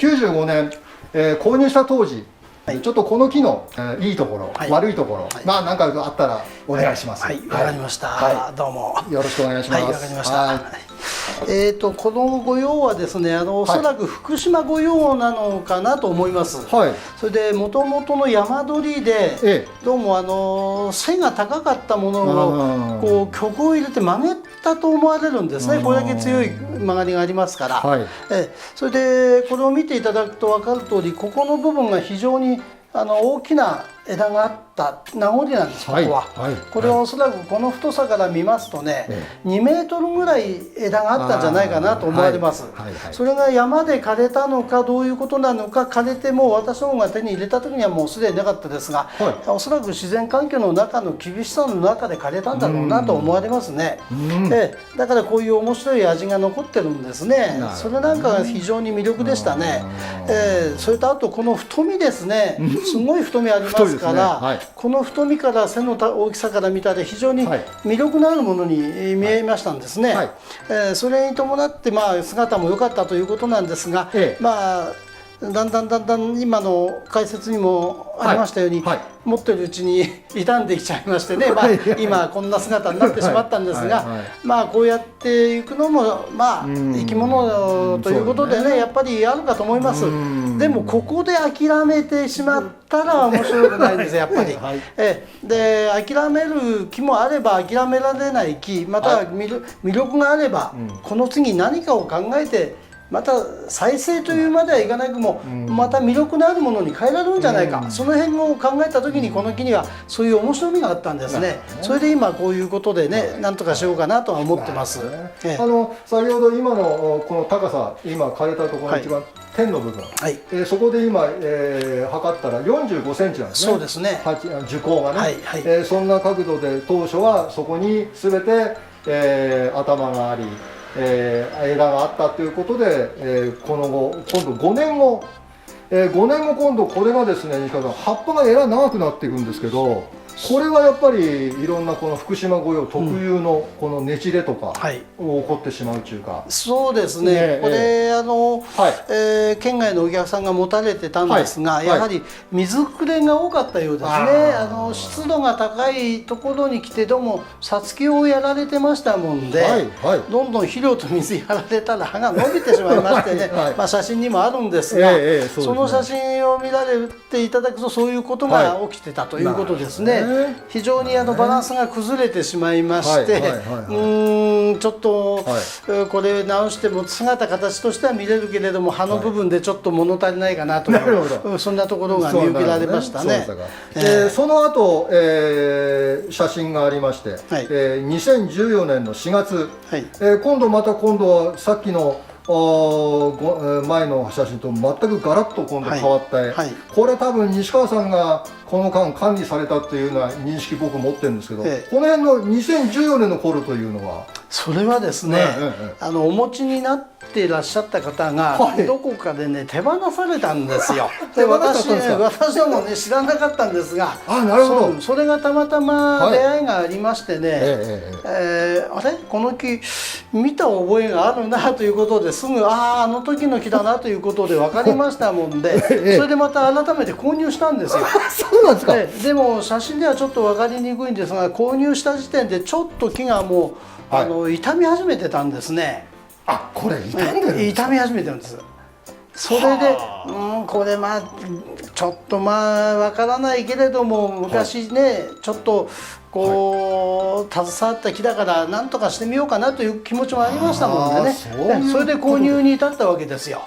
95年、購入した当時、ちょっとこの木の、いいところ、悪いところ、まあ何かあったらお願いします。はい、わかりました。どうもよろしくお願いします。はい、わかりました。この御用はですね、おそらく福島御用なのかなと思います。はい。それで元々の山取りで、どうも背が高かったものをこう曲を入れて曲げたと思われるんですね。これだけ強い曲がりがありますから。はい。それでこれを見ていただくと分かる通り、ここの部分が非常に大きな枝があった名残なんです。ここは、これはおそらくこの太さから見ますとね、2メートルぐらい枝があったんじゃないかなと思われます。それが山で枯れたのかどういうことなのか、枯れてもう私の方が手に入れた時にはもうすでになかったですが、おそらく自然環境の中の厳しさの中で枯れたんだろうなと思われますね。だからこういう面白い味が残ってるんですね。それなんかが非常に魅力でしたね。それとあとこの太みですね、すごい太みありますから、この太みから背の大きさから見たら非常に魅力のあるものに見えましたんですね。それに伴って姿も良かったということなんですが、だんだん今の解説にもありましたように、持ってるうちに傷んできちゃいましてね、今こんな姿になってしまったんですが、こうやっていくのも生き物ということでね、やっぱりあるかと思います。でもここで諦めてしまったら面白くないんですやっぱり。で諦める木もあれば諦められない木、また魅力があればこの次何かを考えてまた再生というまではいかなくも、また魅力のあるものに変えられるんじゃないか、その辺を考えた時にこの木にはそういう面白みがあったんですね。それで今こういうことでね、なんとかしようかなとは思ってます。先ほど今のこの高さ、今枯れたところの一番天の部分、そこで今測ったら45センチなんですね。そうですね。樹高がね。そんな角度で当初はそこに全て頭があり。枝があったということで、この後今度5年後今度これがですね、西川さん葉っぱが長くなっていくんですけど、これはやっぱりいろんなこの福島御用特有のこのねじれとか起こってしまうというか、そうですね、これ県外のお客さんが持たれてたんですが、やはり水くれが多かったようですね。湿度が高いところに来てどうもさつきをやられてましたもんで、どんどん肥料と水やられたら葉が伸びてしまいましてね、写真にもあるんですが、その写真を見られていただくとそういうことが起きてたということですね。非常にバランスが崩れてしまいまして、ちょっとこれ直しても姿形としては見れるけれども葉の部分でちょっと物足りないかなという、そんなところが見受けられましたね。その後写真がありまして、2014年の4月、今度はさっきの前の写真と全くガラッと今度変わって、これ多分西川さんがこの間管理されたっていうような認識僕持ってるんですけど、この辺の2014年の頃というのはそれはですね、お持ちになっていらっしゃった方がどこかでね手放されたんですよ。で私どもね知らなかったんですが、それがたまたま出会いがありましてね、あれこの木見た覚えがあるなということですぐあの時の木だなということで分かりましたもんで、それでまた改めて購入したんですよ。そうなんですか。でも写真ではちょっと分かりにくいんですが、購入した時点でちょっと木がもう傷み始めてたんですね。これ傷んでる？傷み始めてるんです。それでこれちょっと分からないけれども昔ねちょっとこう携わった木だから何とかしてみようかなという気持ちもありましたもんでね、それで購入に至ったわけですよ。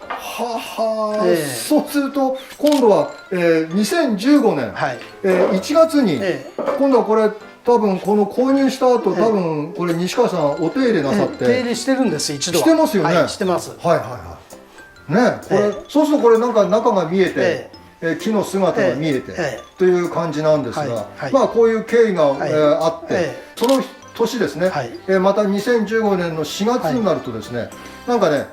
はは、そうすると今度は、2015年、1月に、今度はこれ多分この購入した後、多分これ西川さんお手入れなさって、手入れしてるんです一度は。してますよね。してます。はいはいはい。ね、これ、そうするとこれなんか中が見えて、木の姿が見えて、という感じなんですが、まあこういう経緯が、あって、その年ですね、また2015年の4月になるとですね、なんかね、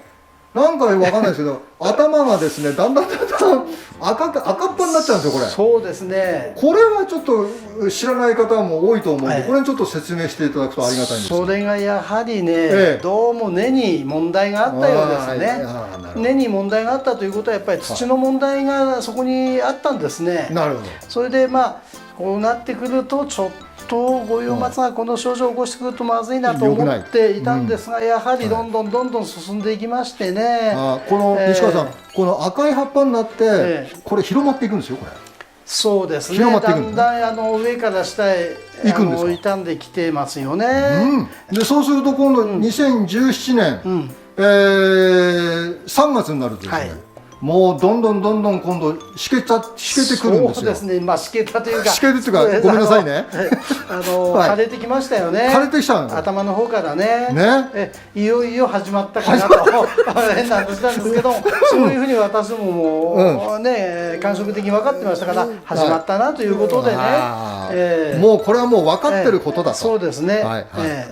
なんかわかんないですけど、頭がですね、だんだん赤っ端になっちゃうんですよ、これ。そうですね。これはちょっと知らない方も多いと思うんで、これちょっと説明していただくとありがたいんです。それがやはりね、どうも根に問題があったようですね。根に問題があったということは、やっぱり土の問題がそこにあったんですね。なるほど。それでまあこうなってくるとちょっと五葉松がこの症状を起こしてくるとまずいなと思っていたんですが、やはりどんどん進んでいきましてね。この西川さん、この赤い葉っぱになってこれ広まっていくんですよ、これ。そうですね。だんだん上から下へ傷んできてますよね。でそうすると今度2017年3月になるとですね、もうどんどん今度しけてくるんですよ。そうですね。まあしけたというか、しけるというか、ごめんなさいね。枯れてきましたよね。枯れてきたの。頭の方からね。いよいよ始まったかなと変な話なんですけど、そういうふうに私ももうね感触的に分かってましたから、始まったなということでね。もうこれはもう分かってることだと。そうですね。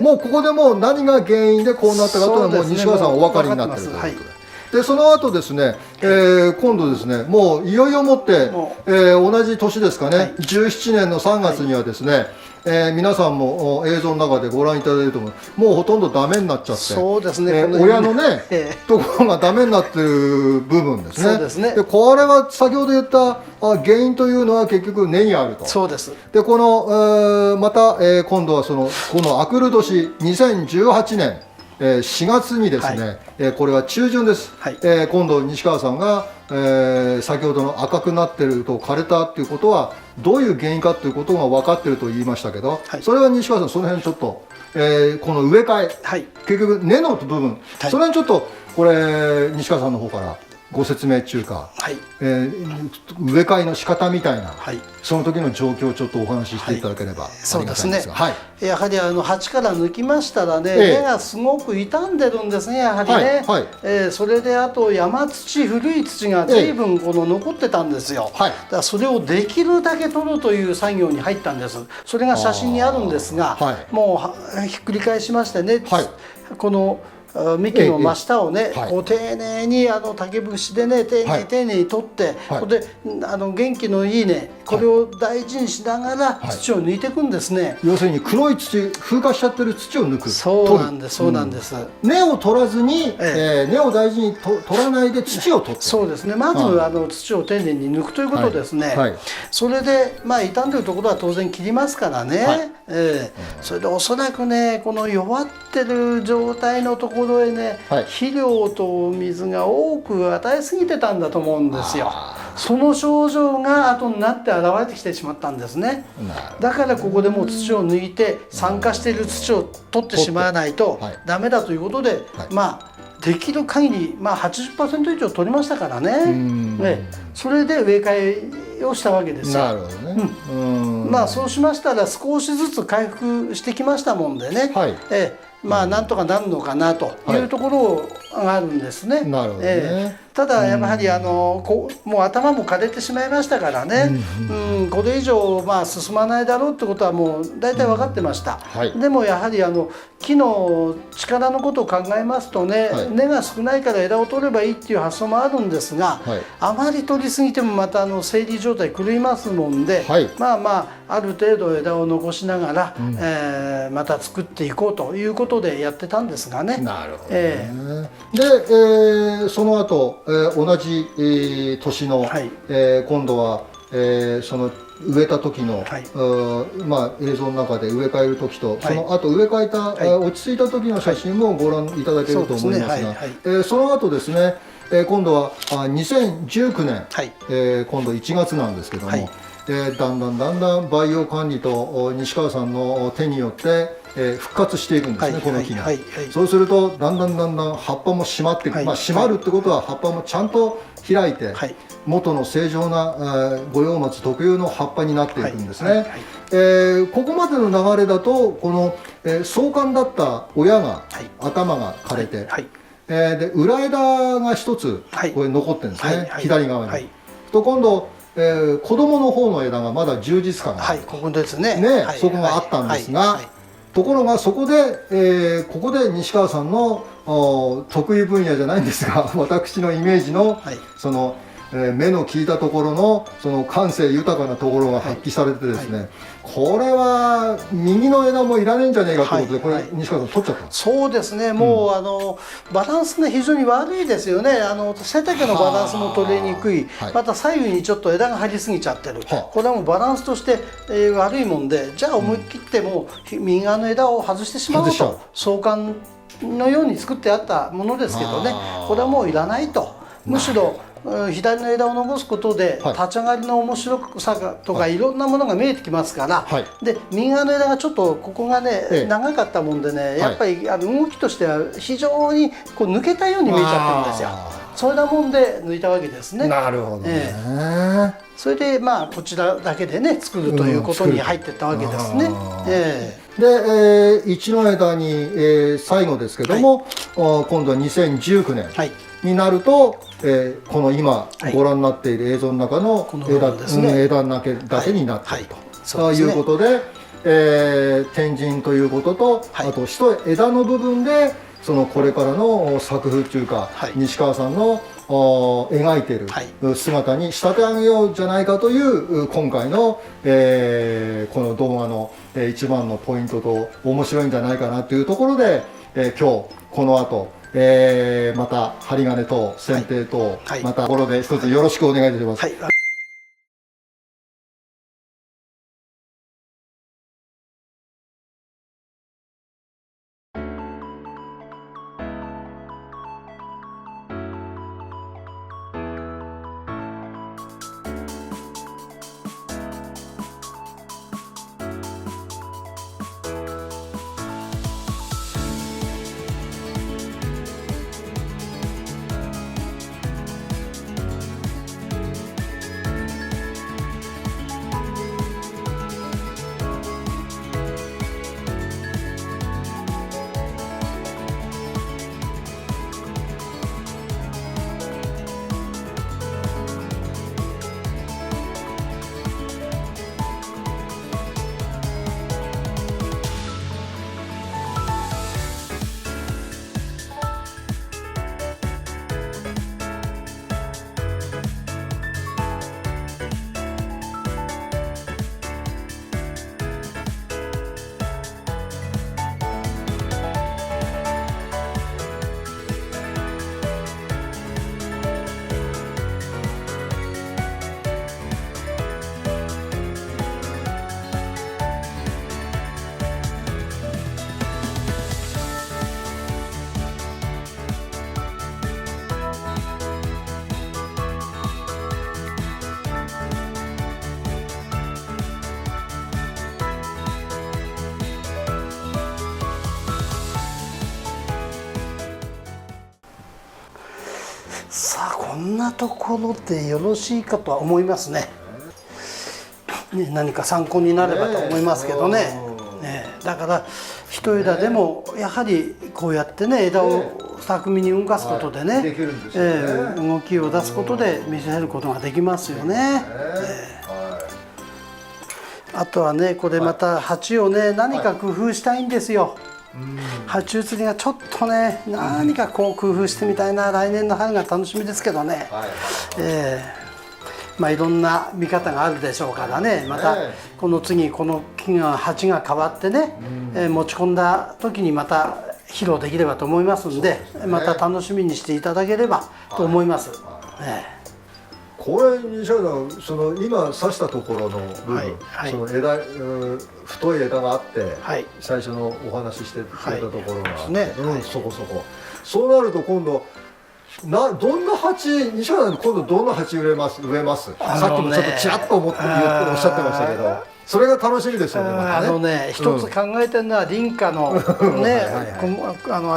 もうここでもう何が原因でこうなったかというのはもう西川さんお分かりになってるということで。でその後ですね、今度ですね、もういよいよもって、同じ年ですかね、17年の3月にはですね、皆さんも映像の中でご覧いただいてももうほとんどダメになっちゃって、そうですね、親のね、ところがダメになってる部分ですね。そうですね。でこれは先ほど言った原因というのは結局根にあると。そうです。でこの、また、今度はこのあくる年2018年4月にですね、これは中旬です、今度西川さんが、先ほどの赤くなってると枯れたっていうことはどういう原因かっていうことが分かってると言いましたけど、それは西川さんその辺ちょっと、この植え替え、結局根の部分、その辺ちょっとこれ西川さんの方からご説明中か、植え替えの仕方みたいな、その時の状況をちょっとお話ししていただければありがたいんですが、やはり鉢から抜きましたらね、根がすごく傷んでるんですね、やはりね。それであと山土、古い土が随分この残ってたんですよ。だからそれをできるだけ取るという作業に入ったんです。それが写真にあるんですが、もうひっくり返しましてね、この幹の真下をね、こう丁寧に竹節でね丁寧に取って、で元気のいいねこれを大事にしながら土を抜いていくんですね。要するに黒い土、風化しちゃってる土を抜く。そうなんです、そうなんです。根を取らずに、根を大事に取らないで土を取って。そうですね。まず土を丁寧に抜くということですね。それでまあ傷んでるところは当然切りますからね。それでおそらくねこの弱ってる状態のところへね、肥料と水が多く与えすぎてたんだと思うんですよ。その症状が後になって現れてきてしまったんですね。だからここでもう土を抜いて酸化している土を取ってしまわないとダメだということで、まあできる限りまあ 80% 以上取りましたからね。それで植え替えをしたわけですよ。なるほどね。まあそうしましたら少しずつ回復してきましたもんでね。まあなんとかなるのかなというところがあるんですね。なるほどね。ただやはりもう頭も枯れてしまいましたからね、これ以上まあ進まないだろうってことはもう大体分かってました。でもやはり木の力のことを考えますとね、根が少ないから枝を取ればいいっていう発想もあるんですが、あまり取りすぎてもまた生理状態狂いますもんで、まあまあある程度枝を残しながら、また作っていこうということでやってたんですがね。なるほどね。で、その後同じ、年の、今度は、その植えた時の、まあ、映像の中で植え替える時と、その後植え替えた、落ち着いた時の写真もご覧いただけると思いますが、その後ですね、今度は2019年、今度1月なんですけども、だんだん培養管理と西川さんの手によって、復活していくんですね、この木が。そうするとだんだん葉っぱも締まっていく、締まるってことは葉っぱもちゃんと開いて、元の正常な五葉松特有の葉っぱになっていくんですね。ここまでの流れだとこの、壮観だった親が、頭が枯れて、で裏枝が一つこれ残ってるんですね、左側に。と今度、子供の方の枝がまだ充実感が、ここですね、そこがあったんですが、ところがそこで、ここで西川さんの得意分野じゃないんですが、私のイメージの、その目の利いたところのその感性豊かなところが発揮されてですね、これは右の枝もいらねえんじゃねえかということで、これ西川さん取っちゃったんです。そうですね、もうバランスが非常に悪いですよね。背丈のバランスも取りにくい、また左右にちょっと枝が張りすぎちゃってる、これはもうバランスとして、悪いもんで、じゃあ思い切ってもう右側の枝を外してしまおうと、壮観のように作ってあったものですけどね、これはもういらないと。むしろ左の枝を残すことで立ち上がりの面白さとかいろんなものが見えてきますから、で右側の枝がちょっとここがね長かったもんでね、やっぱり動きとしては非常にこう抜けたように見えちゃってるんですよ。それなもんで抜いたわけですね。なるほどね。それでまあこちらだけでね作るということに入っていったわけですね。で、一の枝に、最後ですけども、今度は2019年になると、この今ご覧になっている映像の中の枝だけになっているということで、天神ということと、あと一枝の部分でそのこれからの作風というか、西川さんの描いている姿に仕立て上げようじゃないかという今回の、この動画の一番のポイントと面白いんじゃないかなというところで、今日この後また針金等剪定等、またところで一つよろしくお願いいたします。さあこんなところでよろしいかとは思いますね。何か参考になればと思いますけどね。だから一枝でもやはりこうやってね枝を巧みに動かすことでね、動きを出すことで見せることができますよね。あとはねこれまた鉢をね何か工夫したいんですよ。鉢移りがちょっとね何かこう工夫してみたいな、来年の春が楽しみですけどね。まあいろんな見方があるでしょうからね、またこの次この木が鉢が変わってね、持ち込んだ時にまた披露できればと思いますんで、また楽しみにしていただければと思います。これ西原さん、その今刺したところの部分、その枝、太い枝があって、最初のお話ししてくれたところがあって、そこそこ。そうなると今度どんな鉢、西村さん今度どんな鉢植えます？さっきもちょっとちらっとおっしゃってましたけど、それが楽しみですよね。一つ考えてるのは林家のね、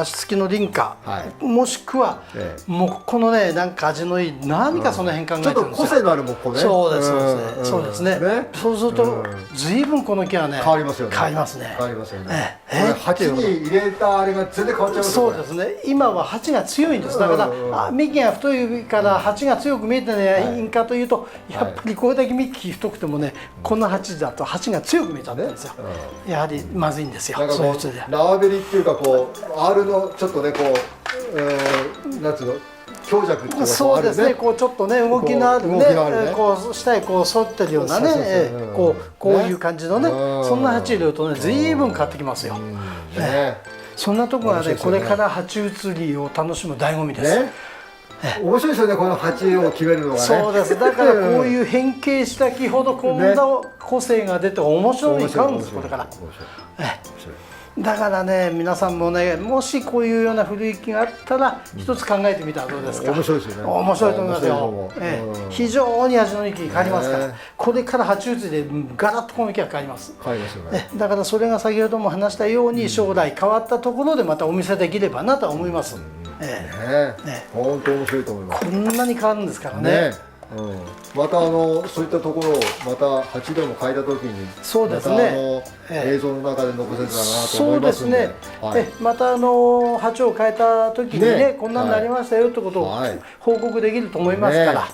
足つきの林家、もしくは木工のね、なんか味のいい何かその辺考えてるんですよ。ちょっと個性のある木工ね。そうですそうですね。そうすると随分この木はね変わりますよね。変わりますね。変わりますよね。鉢に入れたあれが全然変わっちゃう。そうですね。今は鉢が強いんです。だから幹が太いから鉢が強く見えてね、いいんかというとやっぱりこれだけ幹太くてもね、こんな鉢だと鉢が強く見えちゃったんですよ。やはりまずいんですよ。そういう人で。縄べりっていうかこう R のちょっとねこうなんつうの強弱っていうかそうですね。こうちょっとね動きのあるね、こう下へこう反ってるようなね、こういう感じのね、そんな鉢入れるとね随分変わってきますよ。そんなとこがねこれから鉢移りを楽しむ醍醐味です。面白いですよね、この鉢を決めるのがね。そうです。だからこういう変形した木ほどこんな個性が出て面白いに変わるんです、これから。だからね、皆さんもね、もしこういうような古い木があったら一つ考えてみたらどうですか。面白いですよね。面白いと思いますよ。非常に味のいい木変わりますから、これから鉢移りでガラッとこの木が変わります。変わりますよね。だからそれが先ほども話したように将来変わったところでまたお見せできればなと思います。本当面白いと思います。こんなに変わるんですからね。またそういったところをまた鉢でも変えた時にそうですね、映像の中で残せたらなと思いますので、また鉢を変えた時にねこんなになりましたよってことを報告できると思いますから。